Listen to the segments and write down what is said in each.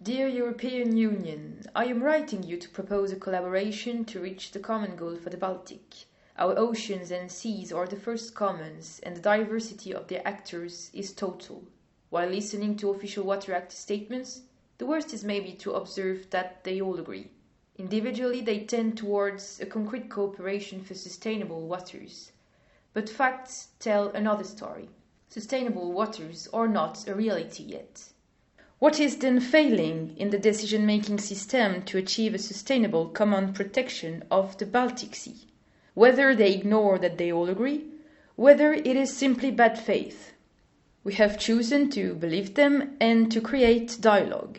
Dear European Union, I am writing you to propose a collaboration to reach the common goal for the Baltic. Our oceans and seas are the first commons, and the diversity of their actors is total. While listening to official Water Act statements, the worst is maybe to observe that they all agree. Individually, they tend towards a concrete cooperation for sustainable waters. But facts tell another story. Sustainable waters are not a reality yet. What is then failing in the decision-making system to achieve a sustainable common protection of the Baltic Sea? Whether they ignore that they all agree, whether it is simply bad faith. We have chosen to believe them and to create dialogue.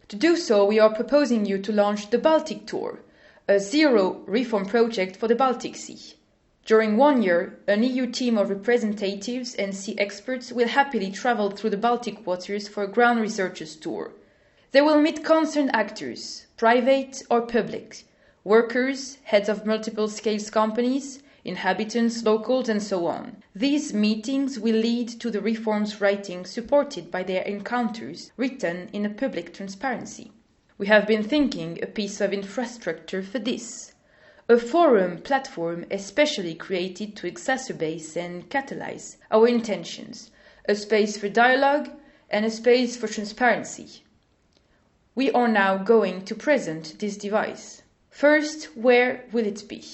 To do so, we are proposing you to launch the Baltic Tour, a zero reform project for the Baltic Sea. During 1 year, an EU team of representatives and sea experts will happily travel through the Baltic waters for a ground researchers tour. They will meet concerned actors, private or public, workers, heads of multiple scales companies, inhabitants, locals, and so on. These meetings will lead to the reforms writing supported by their encounters written in a public transparency. We have been thinking a piece of infrastructure for this. A forum platform especially created to exacerbate and catalyze our intentions, a space for dialogue and a space for transparency. We are now going to present this device. First, where will it be?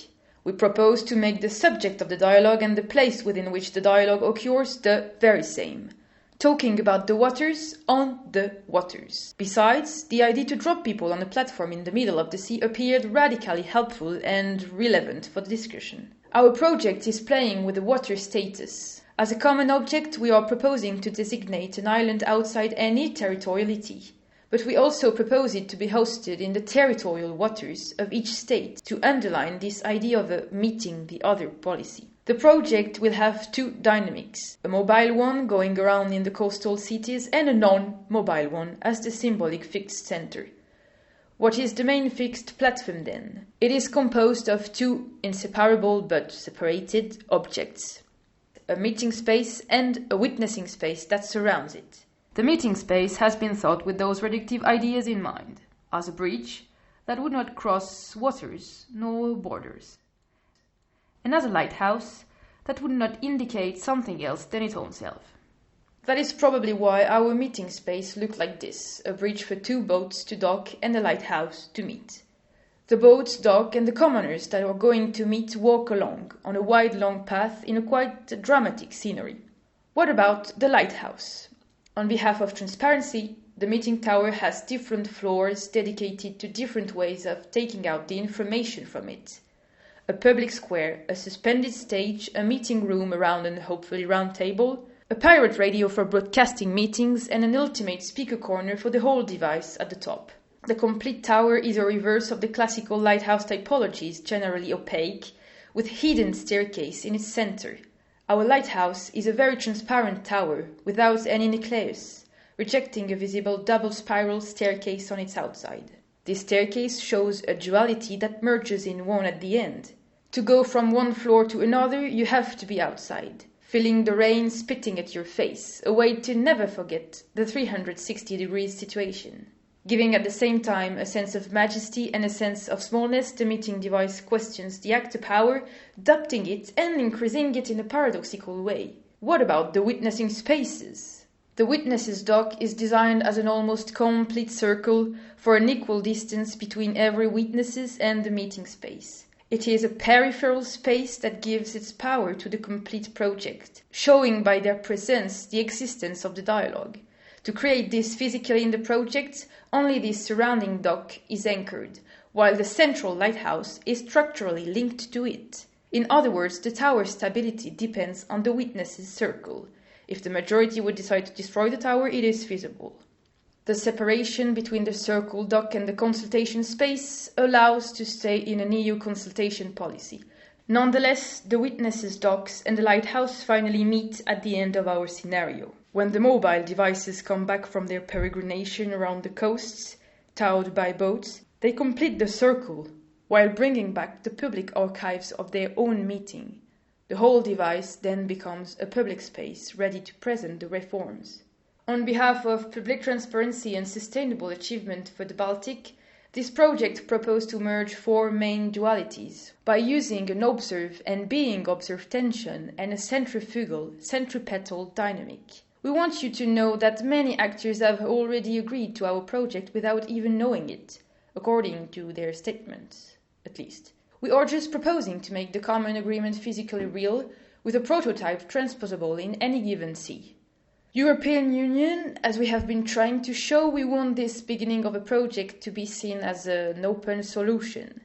We propose to make the subject of the dialogue and the place within which the dialogue occurs the very same. Talking about the waters on the waters. Besides, the idea to drop people on a platform in the middle of the sea appeared radically helpful and relevant for the discussion. Our project is playing with the water status. As a common object, we are proposing to designate an island outside any territoriality. But we also propose it to be hosted in the territorial waters of each state to underline this idea of a meeting the other policy. The project will have two dynamics, a mobile one going around in the coastal cities and a non-mobile one as the symbolic fixed center. What is the main fixed platform then? It is composed of two inseparable but separated objects, a meeting space and a witnessing space that surrounds it. The meeting space has been thought with those reductive ideas in mind, as a bridge that would not cross waters nor borders, and as a lighthouse that would not indicate something else than its own self. That is probably why our meeting space looked like this, a bridge for two boats to dock and a lighthouse to meet. The boats dock and the commoners that are going to meet walk along on a wide long path in a quite dramatic scenery. What about the lighthouse? On behalf of transparency, the meeting tower has different floors dedicated to different ways of taking out the information from it. A public square, a suspended stage, a meeting room around an hopefully round table, a pirate radio for broadcasting meetings, and an ultimate speaker corner for the whole device at the top. The complete tower is a reverse of the classical lighthouse typologies, generally opaque, with hidden staircase in its center. Our lighthouse is a very transparent tower without any nucleus, rejecting a visible double spiral staircase on its outside. This staircase shows a duality that merges in one at the end. To go from one floor to another, you have to be outside, feeling the rain spitting at your face, a way to never forget the 360 degrees situation. Giving at the same time a sense of majesty and a sense of smallness, the meeting device questions the actor power, adapting it and increasing it in a paradoxical way. What about the witnessing spaces? The witnesses dock is designed as an almost complete circle for an equal distance between every witnesses and the meeting space. It is a peripheral space that gives its power to the complete project, showing by their presence the existence of the dialogue. To create this physically in the project, only this surrounding dock is anchored, while the central lighthouse is structurally linked to it. In other words, the tower's stability depends on the witnesses' circle. If the majority would decide to destroy the tower, it is feasible. The separation between the circle dock and the consultation space allows to stay in an EU consultation policy. Nonetheless, the witnesses' docks and the lighthouse finally meet at the end of our scenario. When the mobile devices come back from their peregrination around the coasts, towed by boats, they complete the circle while bringing back the public archives of their own meeting. The whole device then becomes a public space ready to present the reforms. On behalf of Public Transparency and Sustainable Achievement for the Baltic, this project proposed to merge four main dualities by using an observe and being observed tension and a centripetal dynamic. We want you to know that many actors have already agreed to our project without even knowing it, according to their statements, at least. We are just proposing to make the common agreement physically real, with a prototype transposable in any given sea. European Union, as we have been trying to show, we want this beginning of a project to be seen as an open solution.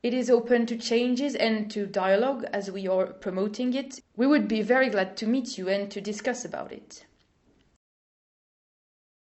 It is open to changes and to dialogue as we are promoting it. We would be very glad to meet you and to discuss about it.